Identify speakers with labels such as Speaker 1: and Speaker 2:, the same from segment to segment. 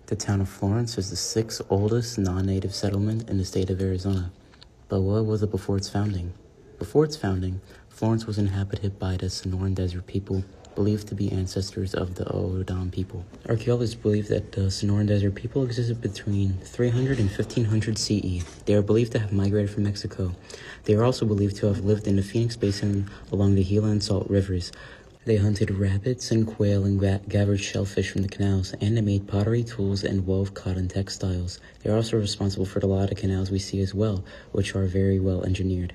Speaker 1: The town of Florence is the sixth oldest non-native settlement in the state of Arizona. But what was it before its founding? Before its founding, Florence was inhabited by the Sonoran Desert people, believed to be ancestors of the O'odham people. Archaeologists believe that the Sonoran Desert people existed between 300 and 1500 CE. They are believed to have migrated from Mexico. They are also believed to have lived in the Phoenix Basin along the Gila and Salt rivers. They hunted rabbits and quail and gathered shellfish from the canals, and they made pottery tools and wove cotton textiles. They are also responsible for a lot of canals we see as well, which are very well engineered.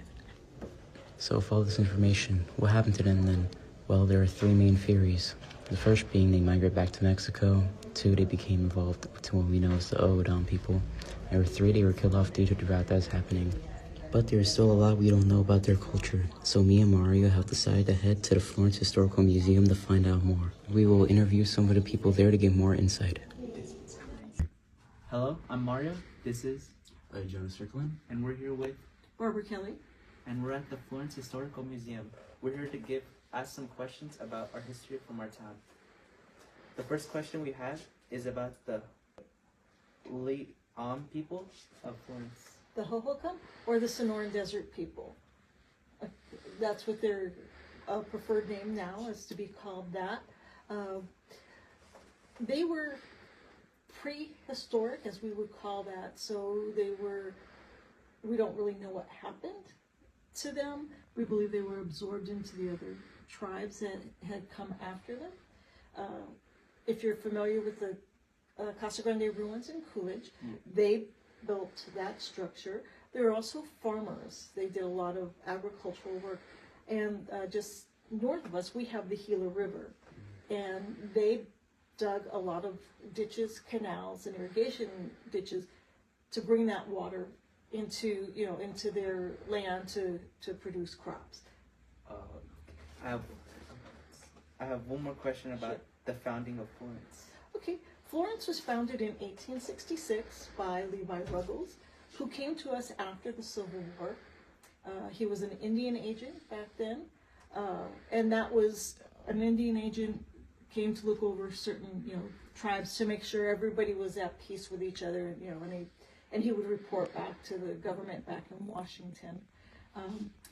Speaker 1: So with all this information, what happened to them then? Well, there are three main theories. The first being they migrated back to Mexico. Two, they became involved to what we know as the O'odham people. And three, they were killed off due to the drought that's happening. But there is still a lot we don't know about their culture. So me and Mario have decided to head to the Florence Historical Museum to find out more. We will interview some of the people there to get more insight.
Speaker 2: Hello, I'm Mario. This is
Speaker 1: Jonas Strickland.
Speaker 2: And we're here with
Speaker 3: Barbara Kelly.
Speaker 2: And we're at the Florence Historical Museum. We're here to ask some questions about our history from our town. The first question we have is about the Le'am people of Florence.
Speaker 3: The Hohokam or the Sonoran Desert people. That's what their preferred name now is, to be called that. They were prehistoric, as we would call that. So we don't really know what happened to them. We believe they were absorbed into the other tribes that had come after them. If you're familiar with the Casa Grande ruins in Coolidge, they built that structure. They were also farmers. They did a lot of agricultural work. And just north of us, we have the Gila River. And they dug a lot of ditches, canals, and irrigation ditches to bring that water into their land to produce crops.
Speaker 2: I have one more question about the founding of Florence.
Speaker 3: Okay, Florence was founded in 1866 by Levi Ruggles, who came to us after the Civil War. He was an Indian agent back then, and that was an Indian agent came to look over certain tribes to make sure everybody was at peace with each other, and he would report back to the government back in Washington.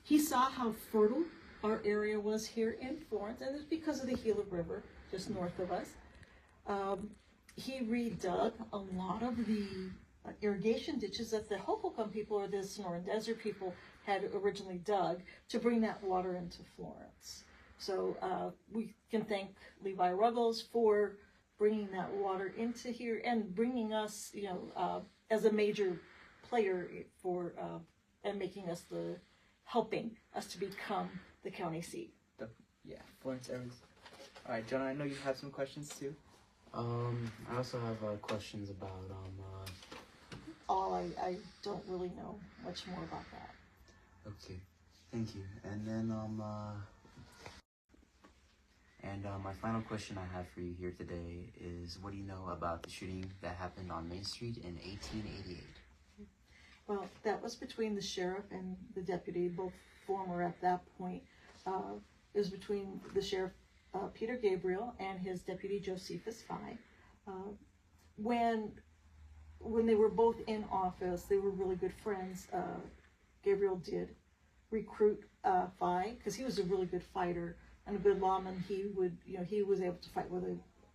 Speaker 3: He saw how fertile our area was here in Florence, and it's because of the Gila River just north of us. He redug a lot of the irrigation ditches that the Hohokam people or the Sonoran Desert people had originally dug to bring that water into Florence. So we can thank Levi Ruggles for bringing that water into here and bringing us, as a major player for and making us helping us to become the county seat.
Speaker 2: Florence, Arizona. All right, Jonah, I know you have some questions too.
Speaker 1: I also have questions about
Speaker 3: I don't really know much more about that.
Speaker 1: Okay, thank you. And then my final question I have for you here today is, what do you know about the shooting that happened on Main Street in 1888?
Speaker 3: Well, that was between the sheriff and the deputy, both former at that point. It was between the sheriff, Peter Gabriel, and his deputy, Josephus Fye. When they were both in office, they were really good friends. Gabriel did recruit Fye because he was a really good fighter and a good lawman. He was able to fight with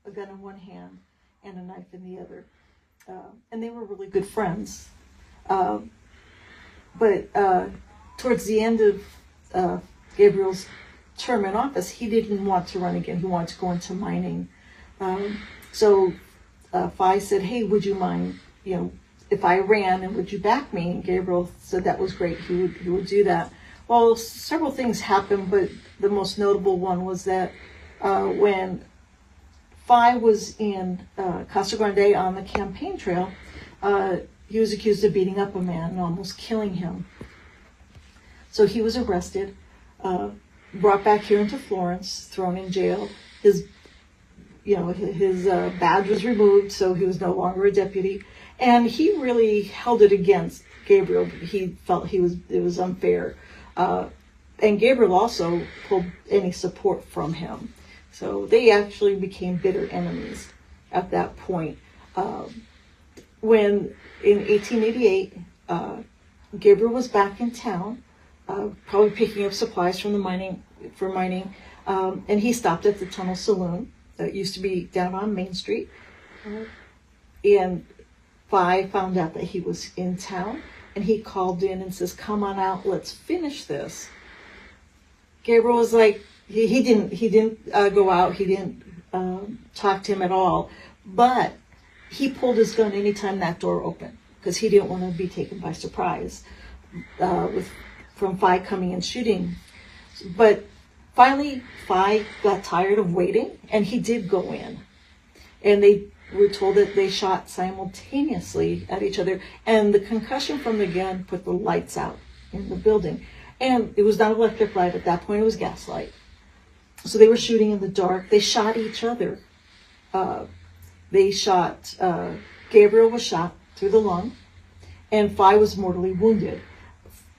Speaker 3: a gun in one hand and a knife in the other. And they were really good friends. But towards the end of Gabriel's term in office, he didn't want to run again. He wanted to go into mining. So Fye said, "Hey, would you mind, if I ran, and would you back me?" And Gabriel said that was great. He would do that. Well, several things happened, but the most notable one was that when Fye was in Casa Grande on the campaign trail, he was accused of beating up a man and almost killing him. So he was arrested, brought back here into Florence, thrown in jail. His badge was removed, so he was no longer a deputy. And he really held it against Gabriel. He felt it was unfair. And Gabriel also pulled any support from him. So they actually became bitter enemies at that point. When in 1888, Gabriel was back in town, probably picking up supplies from the mining, and he stopped at the Tunnel Saloon that used to be down on Main Street. And Vi found out that he was in town, and he called in and says, "Come on out, let's finish this." Gabriel was like, he didn't go out, he didn't talk to him at all, but he pulled his gun anytime that door opened because he didn't want to be taken by surprise from Vi coming and shooting. But finally, Vi got tired of waiting, and he did go in. And they were told that they shot simultaneously at each other, and the concussion from the gun put the lights out in the building. And it was not electric light at that point, it was gas light. So they were shooting in the dark. They shot each other. Gabriel was shot through the lung, and Vi was mortally wounded.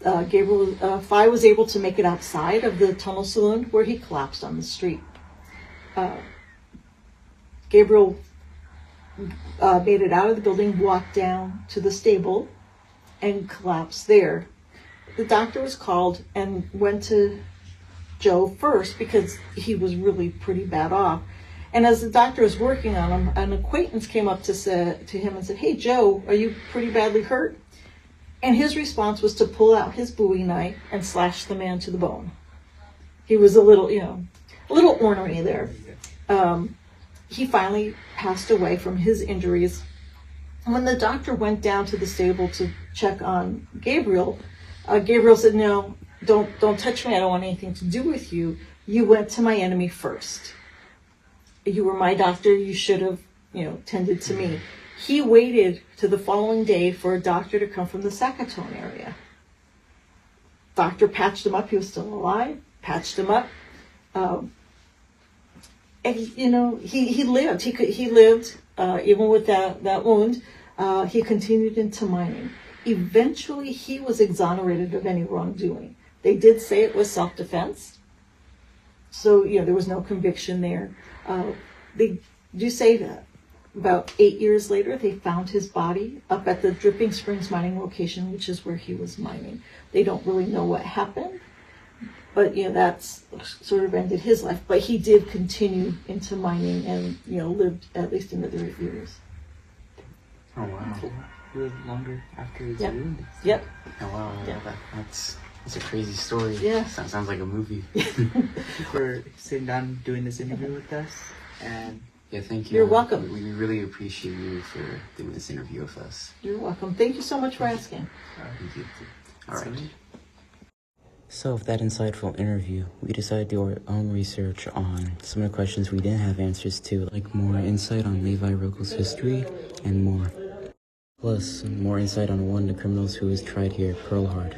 Speaker 3: Vi was able to make it outside of the Tunnel Saloon, where he collapsed on the street. Gabriel made it out of the building, walked down to the stable, and collapsed there. The doctor was called and went to Joe first because he was really pretty bad off. And as the doctor was working on him, an acquaintance came up to him and said, "Hey, Joe, are you pretty badly hurt?" And his response was to pull out his Bowie knife and slash the man to the bone. He was a little ornery there. He finally passed away from his injuries. And when the doctor went down to the stable to check on Gabriel, Gabriel said, "No, don't touch me. I don't want anything to do with you. You went to my enemy first. You were my doctor. You should have, tended to me." He waited to the following day for a doctor to come from the Sackatoon area. Doctor patched him up. He was still alive. Patched him up. And he lived. He lived even with that wound. He continued into mining. Eventually, he was exonerated of any wrongdoing. They did say it was self-defense, so there was no conviction there. They do say that about 8 years later, they found his body up at the Dripping Springs mining location, which is where he was mining. They don't really know what happened, but that's sort of ended his life. But he did continue into mining and lived at least another 8 years.
Speaker 1: Oh wow! He lived longer after his wound.
Speaker 3: Yep.
Speaker 1: Oh wow! Yeah. That's a crazy story.
Speaker 3: Yeah.
Speaker 1: Sounds like a movie.
Speaker 2: Thank you for sitting down doing this interview with us. And
Speaker 1: yeah, thank you.
Speaker 3: You're welcome.
Speaker 1: We really appreciate you for doing this interview with us.
Speaker 3: You're welcome. Thank you so much for asking.
Speaker 1: Thank you. All right. So with that insightful interview, we decided to do our own research on some of the questions we didn't have answers to, like more insight on Levi Ruggles' history and more. Plus, more insight on one of the criminals who was tried here, Pearl Hard.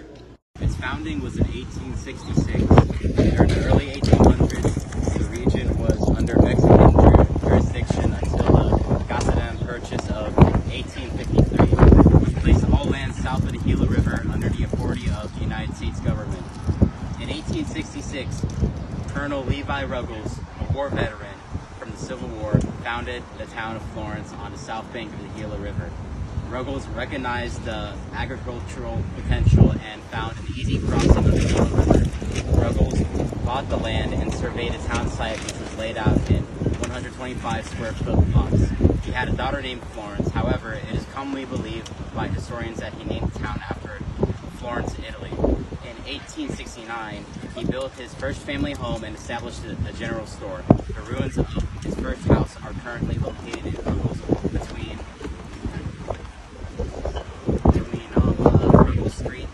Speaker 1: Its founding was in 1866. During the early 1800s, the region was under Mexican jurisdiction until the Gallatin Purchase of 1853, which placed all land south of the Gila River under the authority of the United States government. In 1866, Colonel Levi Ruggles, a war veteran from the Civil War, founded the town of Florence on the south bank of the Gila River. Ruggles recognized the agricultural potential and found an easy crossing of the Gila River. Ruggles bought the land and surveyed a town site which was laid out in 125 square foot lots. He had a daughter named Florence. However, it is commonly believed by historians that he named the town after Florence, Italy. In 1869, he built his first family home and established a general store. The ruins of his first house are currently located in Ruggles between Ruggles Street,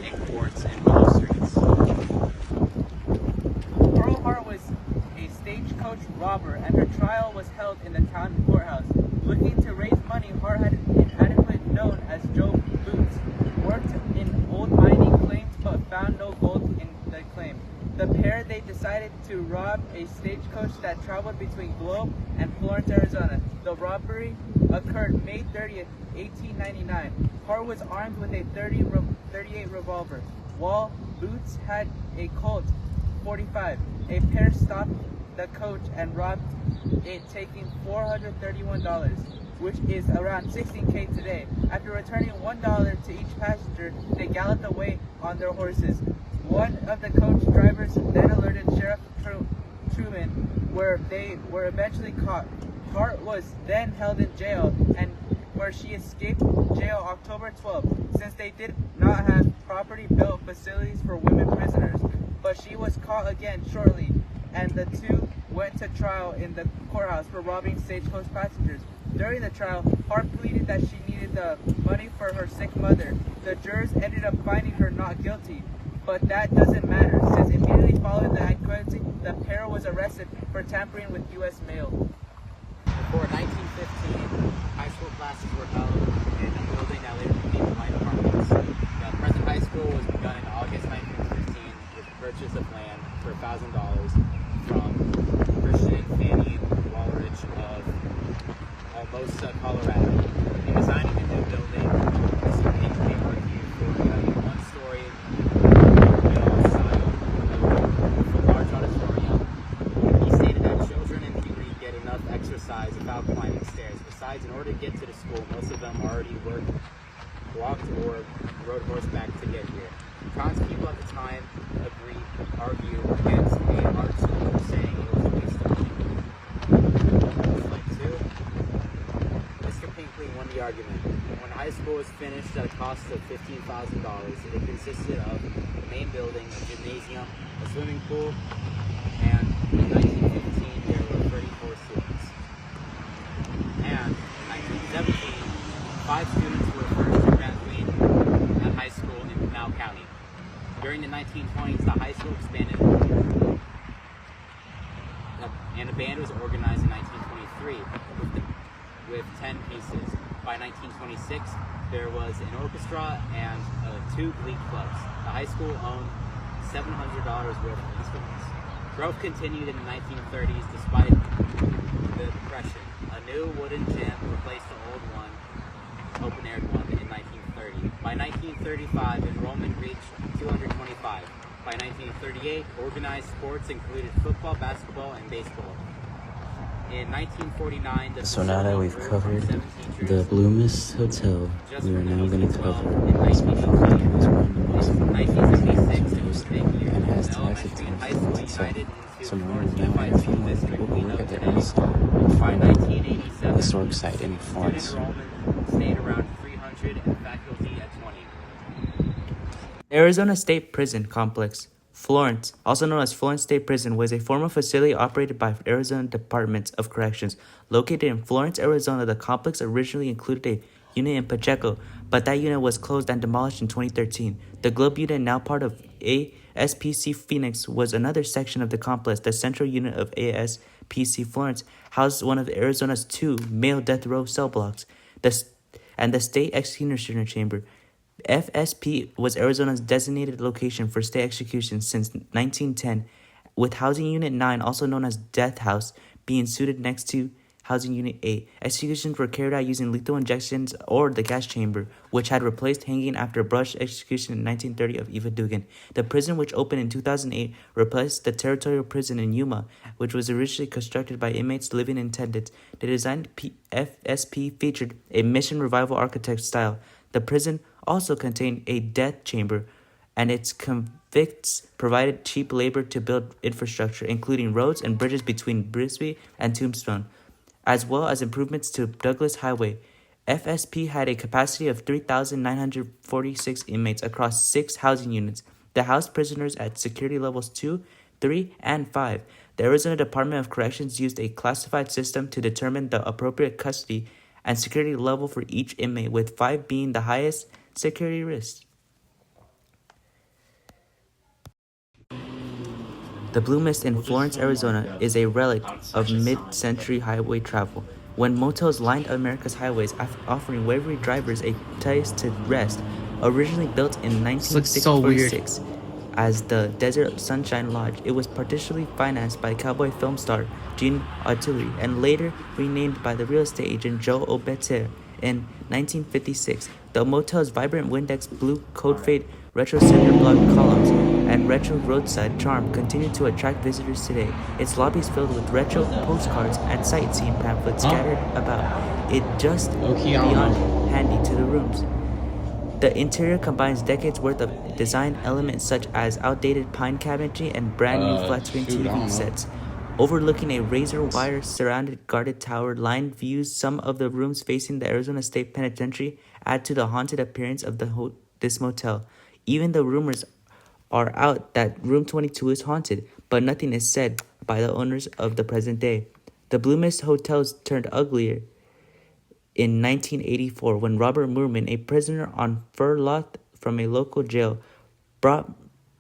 Speaker 1: Egg Courts, and Willow Streets.
Speaker 2: Pearl Hart was a stagecoach robber, and her trial was held in the town courthouse. Looking to raise money, Hart had an inadequate known as Joe Boots, worked in old mining claims but found no gold in the claim. The pair, they decided to rob a stagecoach that traveled between Globe and Florence, Arizona. The robbery occurred May 30th, 1899. Hart was armed with a .38 revolver, while Boots had a Colt .45. A pair stopped the coach and robbed it, taking $431, which is around $16K today. After returning $1 to each passenger, they galloped away on their horses. One of the coach drivers then alerted Sheriff Truman, where they were eventually caught. Hart was then held in jail, and where she escaped jail October 12th, since they did not have properly built facilities for women prisoners. But she was caught again shortly, and the two went to trial in the courthouse for robbing Stagecoach passengers. During the trial, Hart pleaded that she needed the money for her sick mother. The jurors ended up finding her not guilty, but that doesn't matter, since immediately following the acquittal, the pair was arrested for tampering with U.S. mail.
Speaker 4: Before 1915, high school classes were held in a building that later became the Light Apartments. The present high school was begun in August 1915 with the purchase of land for $1,000 from Christian and Fannie Walrich of Almosa, Colorado. In designing the new building, Mr. H.K. argued for a one-story mill style with a large auditorium. He stated that children in puberty get enough exercise without climbing stairs. Besides, in order to get to the school, most of them already walked or rode horseback to get here. Townspeople at the time argue against a art school, saying it was a waste of money. Like two, Mr. Pinkley won the argument. When high school was finished at a cost of $15,000, it consisted of the main building, a gymnasium, a swimming pool, and in 1915 there were 34 students. And in 1917, 5 students were first to graduate at high school in Pinal County. During the 1920s, the high school expanded, and a band was organized in 1923 with 10 pieces. By 1926, there was an orchestra and 2 glee clubs. The high school owned $700 worth of instruments. Growth continued in the 1930s despite the Depression. A new wooden gym replaced the old one, open-air one, in 1930. By 1935, enrollment reached 225. By 1938, organized sports included football, basketball, and baseball. In 1949, the
Speaker 1: So now that we've
Speaker 4: facility grew
Speaker 1: covered
Speaker 4: from 17
Speaker 1: the
Speaker 4: teachers
Speaker 1: Blue Mist Hotel,
Speaker 4: just
Speaker 1: we are
Speaker 4: from the
Speaker 1: now going to
Speaker 4: 1812
Speaker 1: cover
Speaker 4: in
Speaker 1: a special
Speaker 4: 1918.
Speaker 1: was one of the most
Speaker 4: In
Speaker 1: important
Speaker 4: 1976, it was a big year.
Speaker 1: and has
Speaker 4: The
Speaker 1: tax
Speaker 4: elementary and high school
Speaker 1: exemptions.
Speaker 4: united into
Speaker 1: So now
Speaker 4: Florence
Speaker 1: we're now
Speaker 4: Unified
Speaker 1: in a
Speaker 4: School
Speaker 1: few
Speaker 4: District
Speaker 1: people
Speaker 4: we
Speaker 1: who
Speaker 4: know
Speaker 1: work at the
Speaker 4: today.
Speaker 1: Ernest
Speaker 4: By 1987,
Speaker 1: historic site in
Speaker 4: student
Speaker 1: Florence.
Speaker 4: enrollment stayed around 300 and faculty at 20.
Speaker 5: Arizona State Prison Complex. Florence, also known as Florence State Prison, was a former facility operated by Arizona Department of Corrections. Located in Florence, Arizona, the complex originally included a unit in Pacheco, but that unit was closed and demolished in 2013. The Globe unit, now part of ASPC Phoenix, was another section of the complex. The central unit of ASPC Florence housed one of Arizona's 2 male death row cell blocks, and the state executioner chamber. FSP was Arizona's designated location for state executions since 1910, with Housing Unit 9, also known as Death House, being suited next to Housing Unit 8. Executions were carried out using lethal injections or the gas chamber, which had replaced hanging after a brush execution in 1930 of Eva Dugan. The prison, which opened in 2008, replaced the territorial prison in Yuma, which was originally constructed by inmates living in attendance. The designed FSP featured a Mission Revival architect style. The prison also contained a death chamber, and its convicts provided cheap labor to build infrastructure, including roads and bridges between Brisbane and Tombstone, as well as improvements to Douglas Highway. FSP had a capacity of 3,946 inmates across 6 housing units. They housed prisoners at security levels 2, 3, and 5. The Arizona Department of Corrections used a classified system to determine the appropriate custody and security level for each inmate, with 5 being the highest security risk. The Blue Mist in Florence, Arizona is a relic of mid-century highway travel, when motels lined America's highways, offering Waverly drivers a place to rest. Originally built in 1946 as the Desert Sunshine Lodge, it was partially financed by cowboy film star Gene Autry and later renamed by the real estate agent Joe Obeter in 1956. The motel's vibrant Windex blue code fade retro cinder block columns and retro roadside charm continue to attract visitors today. Its lobby is filled with retro postcards and sightseeing pamphlets scattered about it, just beyond handy to the rooms. The interior combines decades worth of design elements such as outdated pine cabinetry and brand new flat screen TV sets. Overlooking a razor wire surrounded guarded tower lined views, some of the rooms facing the Arizona State Penitentiary add to the haunted appearance of this motel. Even the rumors are out that room 22 is haunted, but nothing is said by the owners of the present day. The Blue Mist hotels turned uglier in 1984 when Robert Moorman, a prisoner on furlough from a local jail,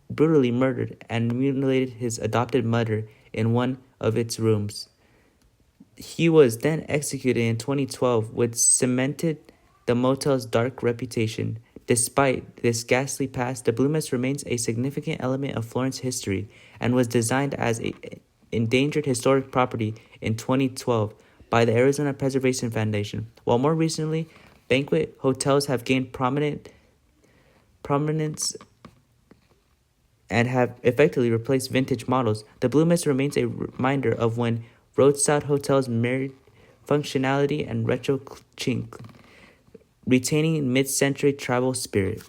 Speaker 5: brutally murdered and mutilated his adopted mother in one of its rooms. He was then executed in 2012, which cemented the motel's dark reputation. Despite this ghastly past, the Blue Mist remains a significant element of Florence history and was designed as an endangered historic property in 2012 by the Arizona Preservation Foundation. While more recently, banquet hotels have gained prominence and have effectively replaced vintage models, the Blue Mist remains a reminder of when roadside hotels married functionality and retro chink, retaining mid-century travel spirit.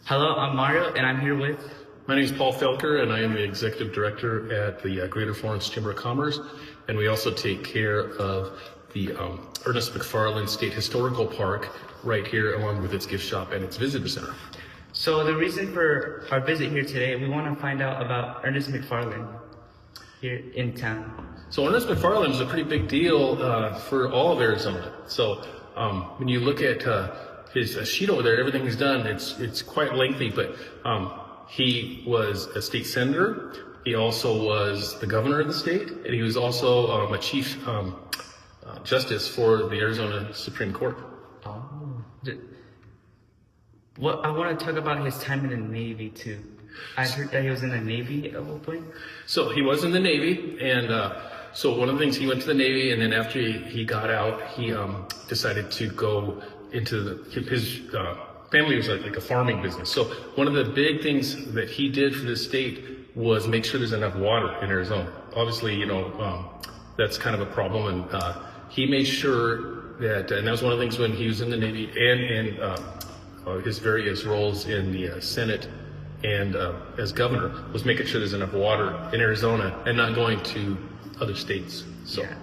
Speaker 5: Hello, I'm Mario, and I'm here with...
Speaker 6: My name is Paul Felker, and I am the Executive Director at the Greater Florence Chamber of Commerce, and we also take care of the Ernest McFarland State Historical Park right here, along with its gift shop and its visitor center.
Speaker 5: So the reason for our visit here today, we want to find out about Ernest McFarland here in town.
Speaker 6: So Ernest McFarland is a pretty big deal for all of Arizona. So when you look at his sheet over there, everything he's done, it's quite lengthy, but he was a state senator. He also was the governor of the state, and he was also a chief justice for the Arizona Supreme Court.
Speaker 5: Well, I want to talk about his time in the Navy too. I heard that he was in the Navy at one point.
Speaker 6: So he was in the Navy, and so one of the things, he went to the Navy, and then after he got out, he decided to go into his family was like a farming business. So one of the big things that he did for the state was make sure there's enough water in Arizona. Obviously, that's kind of a problem, and he made sure that, and that was one of the things when he was in the Navy and in his various roles in the Senate and as governor, was making sure there's enough water in Arizona and not going to other states. So.
Speaker 5: Yeah.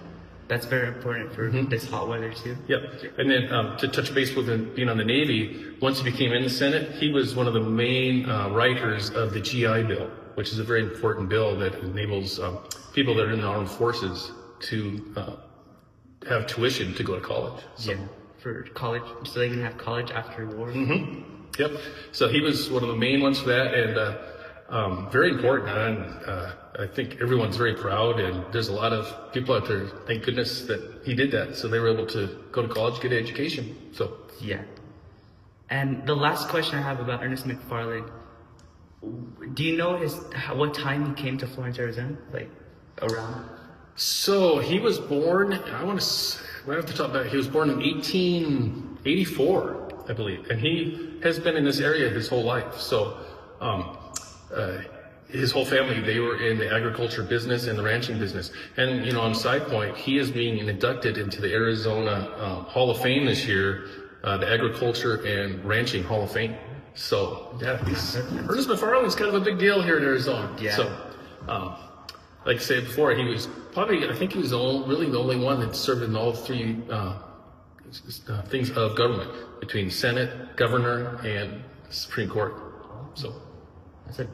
Speaker 5: That's very important for this hot weather too.
Speaker 6: Yep. And then to touch base with him being on the Navy, once he became in the Senate, he was one of the main writers of the GI Bill, which is a very important bill that enables people that are in the armed forces to have tuition to go to college. So.
Speaker 5: Yeah, for college, so they can have college after war.
Speaker 6: Yep. So he was one of the main ones for that, and very important. And I think everyone's very proud, and there's a lot of people out there, thank goodness that he did that, so they were able to go to college, get an education. So
Speaker 5: yeah. And the last question I have about Ernest McFarland, do you know what time he came to Florence, Arizona? Like around?
Speaker 6: So he was born, I want to, right off the top of that, he was born in 1884, I believe, and he has been in this area his whole life. So his whole family, they were in the agriculture business and the ranching business. And, on a side point, he is being inducted into the Arizona Hall of Fame this year, the Agriculture and Ranching Hall of Fame. So, yeah, Ernest McFarland is kind of a big deal here in Arizona.
Speaker 5: Yeah.
Speaker 6: So, like I said before, he was probably, I think he was really the only one that served in all three things of government, between Senate, governor, and Supreme Court. So.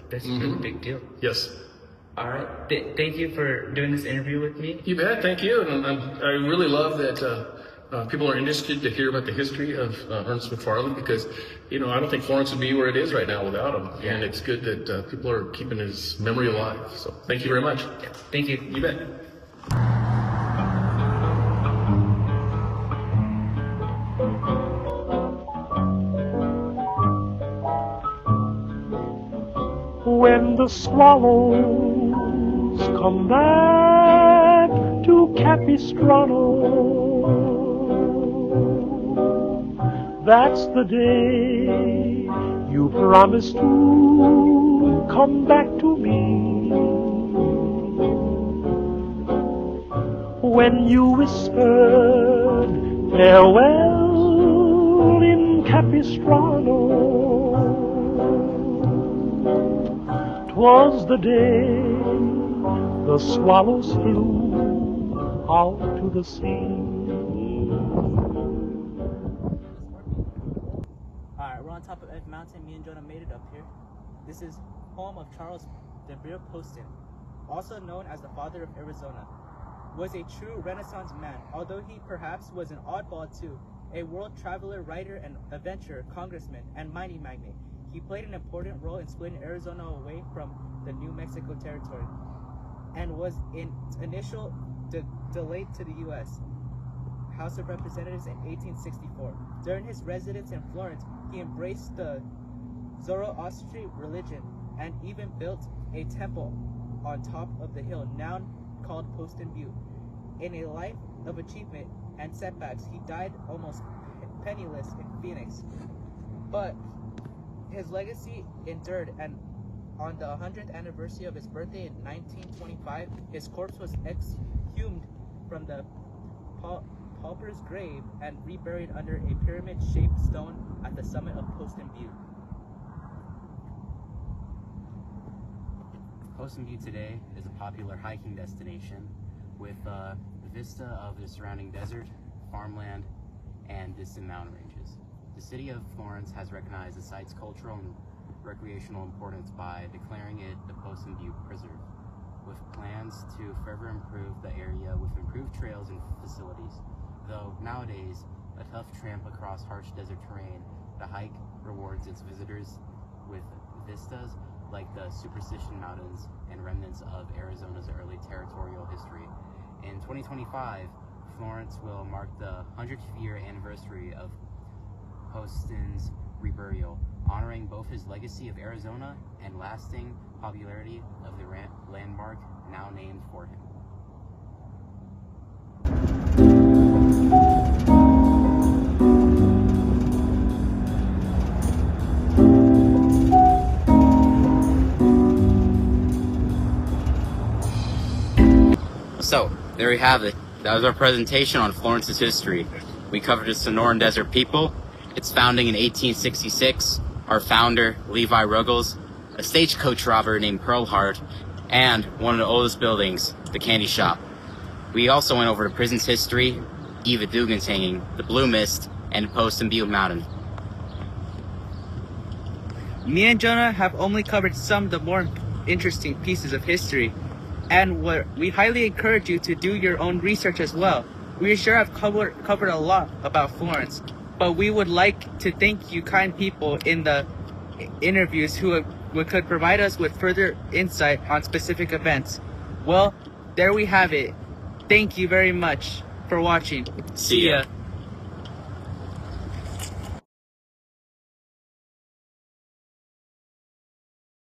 Speaker 5: That's a really big deal.
Speaker 6: Yes.
Speaker 5: All right. Thank you for doing this interview with me.
Speaker 6: You bet. Thank you. And I really love that people are interested to hear about the history of Ernest McFarland, because, I don't think Florence would be where it is right now without him. Yeah. And it's good that people are keeping his memory alive. So thank you very much.
Speaker 5: Yeah. Thank you.
Speaker 6: You bet.
Speaker 7: when the swallows come back to Capistrano. That's the day you promised to come back to me. When you whispered farewell in Capistrano, 'twas the day the swallows flew out to the sea.
Speaker 2: Alright, we're on top of Ed Mountain. Me and Jonah made it up here. This is home of Charles DeVere Poston, also known as the father of Arizona. Was a true Renaissance man, although he perhaps was an oddball too. A world traveler, writer, and adventurer, congressman, and mining magnate. He played an important role in splitting Arizona away from the New Mexico territory, and was in initial delayed to the U.S. House of Representatives in 1864. During his residence in Florence, he embraced the Zoroastrian religion and even built a temple on top of the hill, now called Poston Butte. In a life of achievement and setbacks, he died almost penniless in Phoenix. But his legacy endured, and on the 100th anniversary of his birthday in 1925, his corpse was exhumed from the pauper's grave and reburied under a pyramid-shaped stone at the summit of Poston Butte.
Speaker 1: Poston Butte today is a popular hiking destination with a vista of the surrounding desert, farmland, and distant mountain ranges. The city of Florence has recognized the site's cultural and recreational importance by declaring it the Poston Butte Preserve, with plans to further improve the area with improved trails and facilities. Though nowadays, a tough tramp across harsh desert terrain, the hike rewards its visitors with vistas like the Superstition Mountains and remnants of Arizona's early territorial history. In 2025, Florence will mark the 100th year anniversary of Poston's reburial, honoring both his legacy of Arizona and lasting popularity of the landmark now named for him. So, there we have it. That was our presentation on Florence's history. We covered the Sonoran Desert people, its founding in 1866, our founder, Levi Ruggles, a stagecoach robber named Pearl Hart, and one of the oldest buildings, the candy shop. We also went over the prison's history, Eva Dugan's hanging, the Blue Mist, and Poston Butte Mountain.
Speaker 2: Me and Jonah have only covered some of the more interesting pieces of history, and we highly encourage you to do your own research as well. We sure have covered a lot about Florence, but we would like to thank you kind people in the interviews who could provide us with further insight on specific events. Well, there we have it. Thank you very much for watching.
Speaker 1: See ya.